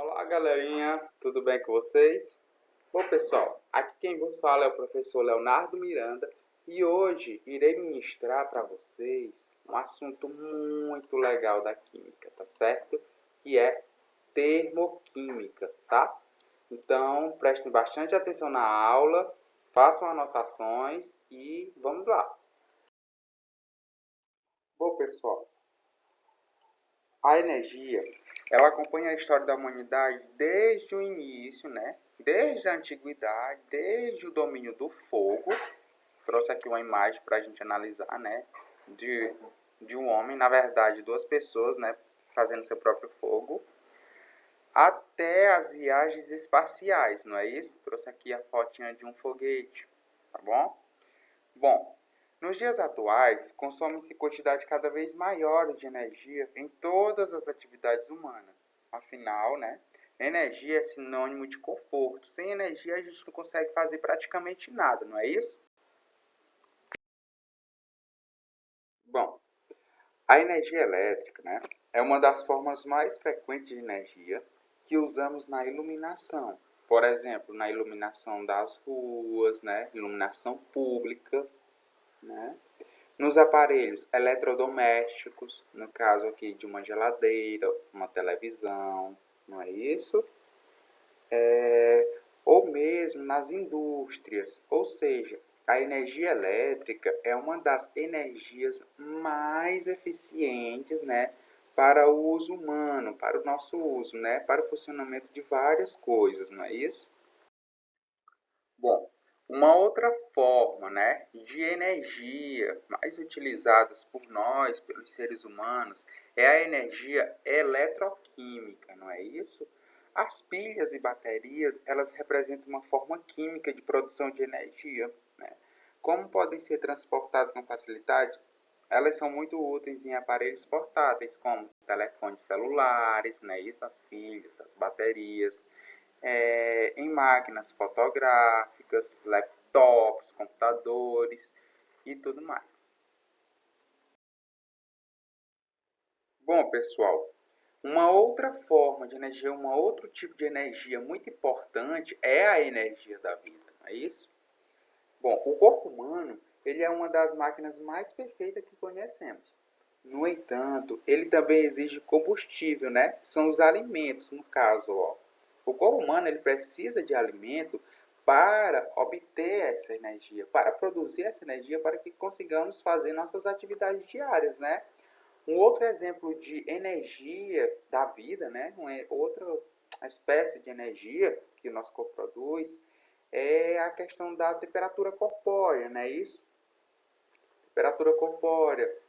Olá, galerinha, tudo bem com vocês? Bom, pessoal, aqui quem vos fala é o professor Leonardo Miranda e hoje irei ministrar para vocês um assunto muito legal da química, tá certo? Que é termoquímica, tá? Então, prestem bastante atenção na aula, façam anotações e vamos lá. Bom, pessoal, a energia, ela acompanha a história da humanidade desde o início, né? Desde a antiguidade, desde o domínio do fogo. Trouxe aqui uma imagem para a gente analisar, né? De um homem, na verdade, duas pessoas, né? Fazendo seu próprio fogo. Até as viagens espaciais, não é isso? Trouxe aqui a fotinha de um foguete, tá bom? Bom, nos dias atuais, consome-se quantidade cada vez maior de energia em todas as atividades humanas. Afinal, né, energia é sinônimo de conforto. Sem energia a gente não consegue fazer praticamente nada, não é isso? Bom, a energia elétrica, né, é uma das formas mais frequentes de energia que usamos na iluminação. Por exemplo, na iluminação das ruas, né, iluminação pública, né? Nos aparelhos eletrodomésticos, no caso aqui de uma geladeira, uma televisão, não é isso? Ou mesmo nas indústrias, ou seja, a energia elétrica é uma das energias mais eficientes, né, para o uso humano, para o nosso uso, né, para o funcionamento de várias coisas, não é isso? Bom, uma outra forma, né, de energia mais utilizadas por nós, pelos seres humanos, é a energia eletroquímica, não é isso? As pilhas e baterias, elas representam uma forma química de produção de energia, né? Como podem ser transportadas com facilidade? Elas são muito úteis em aparelhos portáteis, como telefones celulares, né? Isso, as pilhas, as baterias, em máquinas fotográficas, laptops, computadores e tudo mais. Bom, pessoal, uma outra forma de energia, um outro tipo de energia muito importante é a energia da vida, não é isso? Bom, o corpo humano ele é uma das máquinas mais perfeitas que conhecemos. No entanto, ele também exige combustível, né? São os alimentos, no caso, ó. O corpo humano ele precisa de alimento para obter essa energia, para produzir essa energia, para que consigamos fazer nossas atividades diárias, né? Um outro exemplo de energia da vida, né? Outra espécie de energia que o nosso corpo produz é a questão da temperatura corpórea, não é isso? Temperatura corpórea.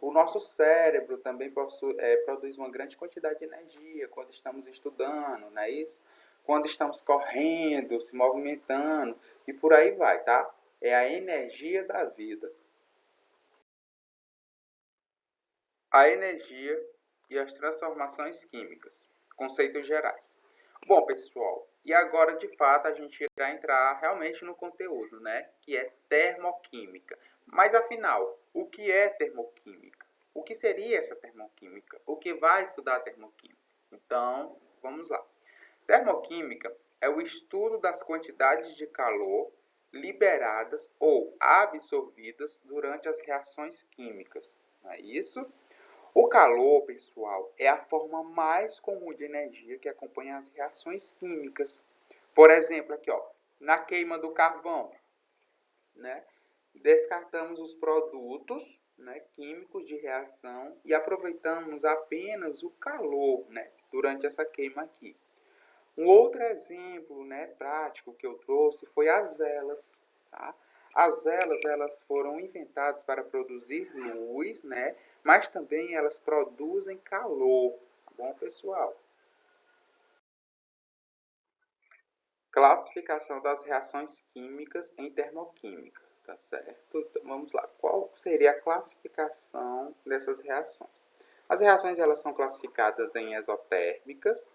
O nosso cérebro também produz uma grande quantidade de energia quando estamos estudando, não é isso? Quando estamos correndo, se movimentando e por aí vai, tá? É a energia da vida. A energia e as transformações químicas. Conceitos gerais. Bom, pessoal, e agora de fato a gente irá entrar realmente no conteúdo, né? Que é termoquímica. Mas afinal, o que é termoquímica? O que seria essa termoquímica? O que vai estudar a termoquímica? Então, vamos lá. Termoquímica é o estudo das quantidades de calor liberadas ou absorvidas durante as reações químicas. Não é isso? O calor, pessoal, é a forma mais comum de energia que acompanha as reações químicas. Por exemplo, aqui, ó, na queima do carvão, né, descartamos os produtos, né, químicos de reação e aproveitamos apenas o calor, né, durante essa queima aqui. Um outro exemplo, né, prático que eu trouxe foi as velas. Tá? As velas elas foram inventadas para produzir luz, né, mas também elas produzem calor. Tá bom, pessoal? Classificação das reações químicas em termoquímica. Tá certo? Então, vamos lá. Qual seria a classificação dessas reações? As reações elas são classificadas em exotérmicas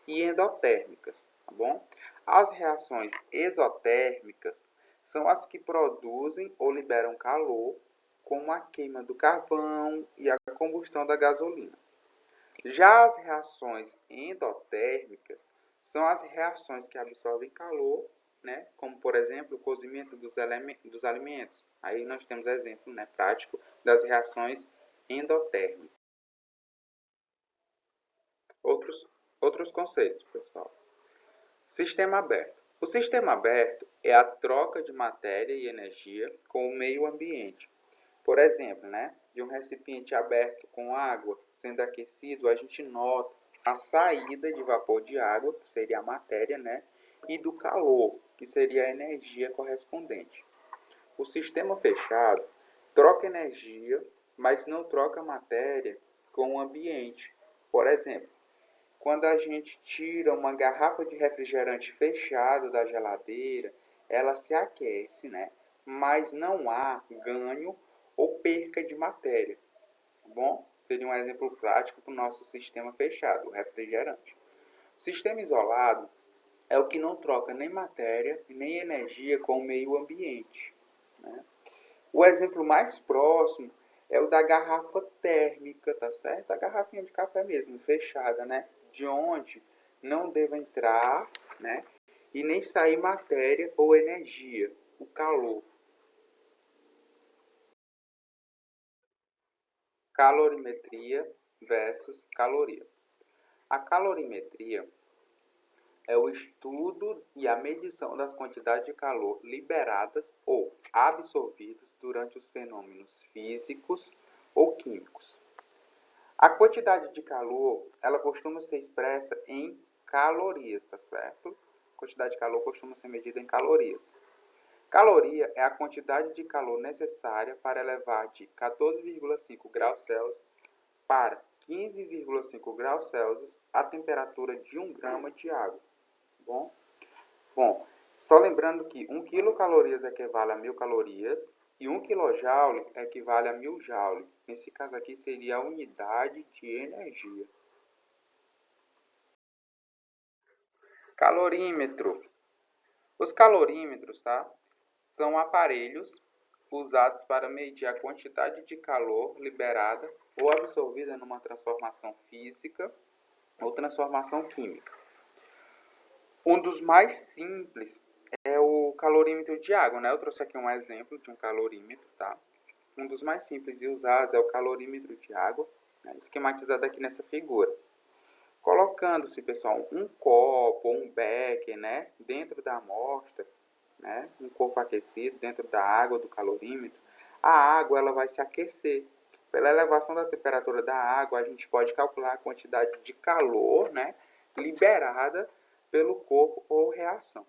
e endotérmicas, tá bom? As reações exotérmicas são as que produzem ou liberam calor, como a queima do carvão e a combustão da gasolina. Já as reações endotérmicas são as reações que absorvem calor, né? Como, por exemplo, o cozimento dos alimentos. Aí nós temos exemplo, né, prático das reações endotérmicas. Outros conceitos, pessoal. Sistema aberto. O sistema aberto é a troca de matéria e energia com o meio ambiente. Por exemplo, né, de um recipiente aberto com água sendo aquecido, a gente nota a saída de vapor de água, que seria a matéria, né, e do calor, que seria a energia correspondente. O sistema fechado troca energia, mas não troca matéria com o ambiente. Por exemplo, quando a gente tira uma garrafa de refrigerante fechado da geladeira, ela se aquece, né? Mas não há ganho ou perca de matéria. Tá bom? Seria um exemplo prático para o nosso sistema fechado, o refrigerante. O sistema isolado é o que não troca nem matéria nem energia com o meio ambiente, né? O exemplo mais próximo é o da garrafa térmica, tá certo? A garrafinha de café mesmo, fechada, né? De onde não deve entrar, né? E nem sair matéria ou energia, o calor. Calorimetria versus caloria. A calorimetria é o estudo e a medição das quantidades de calor liberadas ou absorvidas durante os fenômenos físicos ou químicos. A quantidade de calor, ela costuma ser expressa em calorias, tá certo? A quantidade de calor costuma ser medida em calorias. Caloria é a quantidade de calor necessária para elevar de 14,5 graus Celsius para 15,5 graus Celsius a temperatura de 1 grama de água. Bom? Bom, só lembrando que 1 quilocalorias equivale a 1000 calorias e 1 kJ equivale a 1000 joules. Nesse caso aqui seria a unidade de energia. Calorímetro. Os calorímetros, tá? São aparelhos usados para medir a quantidade de calor liberada ou absorvida numa transformação física ou transformação química. Um dos mais simples é o calorímetro de água, né? Eu trouxe aqui um exemplo de um calorímetro, tá? Um dos mais simples de usar é o calorímetro de água, né? Esquematizado aqui nessa figura. Colocando-se, pessoal, um copo ou um becker, né? Dentro da amostra, né? Um corpo aquecido dentro da água do calorímetro, a água ela vai se aquecer. Pela elevação da temperatura da água, a gente pode calcular a quantidade de calor, né? Liberada pelo corpo ou reação.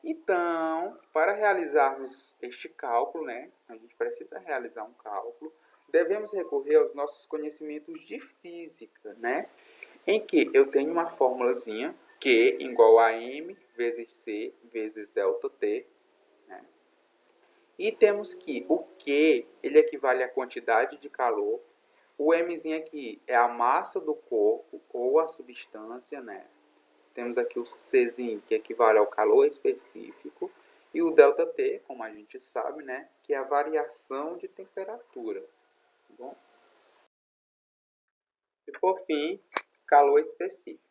Então, para realizarmos este cálculo, né, a gente precisa realizar um cálculo, devemos recorrer aos nossos conhecimentos de física, né, em que eu tenho uma formulazinha Q igual a M vezes C vezes delta T, né, e temos que o Q ele equivale à quantidade de calor, o Mzinho aqui é a massa do corpo ou a substância, né, temos aqui o Czinho, que equivale ao calor específico, e o ΔT, como a gente sabe, né, que é a variação de temperatura. Tá bom? E por fim, calor específico.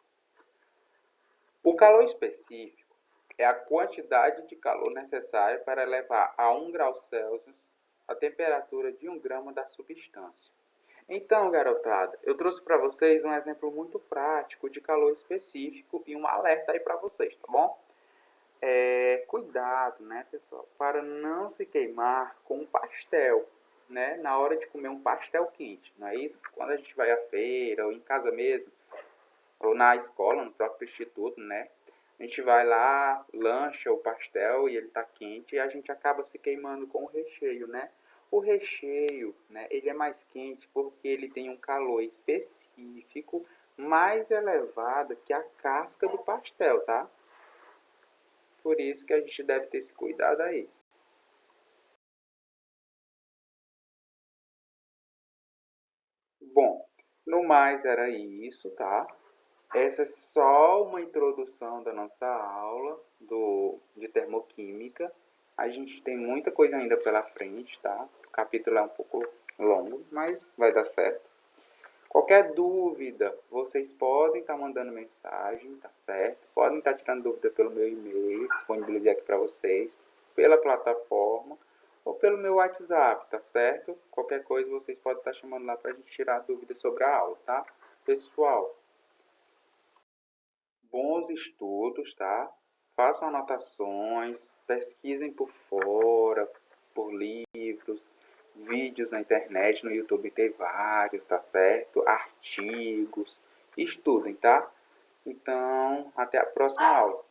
O calor específico é a quantidade de calor necessária para elevar a 1 grau Celsius a temperatura de 1 grama da substância. Então, garotada, eu trouxe para vocês um exemplo muito prático de calor específico e um alerta aí para vocês, tá bom? Cuidado, né, pessoal, para não se queimar com um pastel, né, na hora de comer um pastel quente, não é isso? Quando a gente vai à feira ou em casa mesmo, ou na escola, no próprio instituto, né, a gente vai lá, lancha o pastel e ele está quente e a gente acaba se queimando com o recheio, né? O recheio, né, ele é mais quente porque ele tem um calor específico mais elevado que a casca do pastel, tá? Por isso que a gente deve ter esse cuidado aí. Bom, no mais era isso, tá? Essa é só uma introdução da nossa aula de termoquímica. A gente tem muita coisa ainda pela frente, tá? O capítulo é um pouco longo, mas vai dar certo. Qualquer dúvida, vocês podem estar mandando mensagem, tá certo? Podem estar tirando dúvida pelo meu e-mail, disponibilizei aqui para vocês, pela plataforma ou pelo meu WhatsApp, tá certo? Qualquer coisa vocês podem estar chamando lá para a gente tirar dúvidas sobre a aula, tá? Pessoal, bons estudos, tá? Façam anotações, pesquisem por fora, por livros, vídeos na internet, no YouTube tem vários, tá certo? Artigos, estudem, tá? Então, até a próxima aula.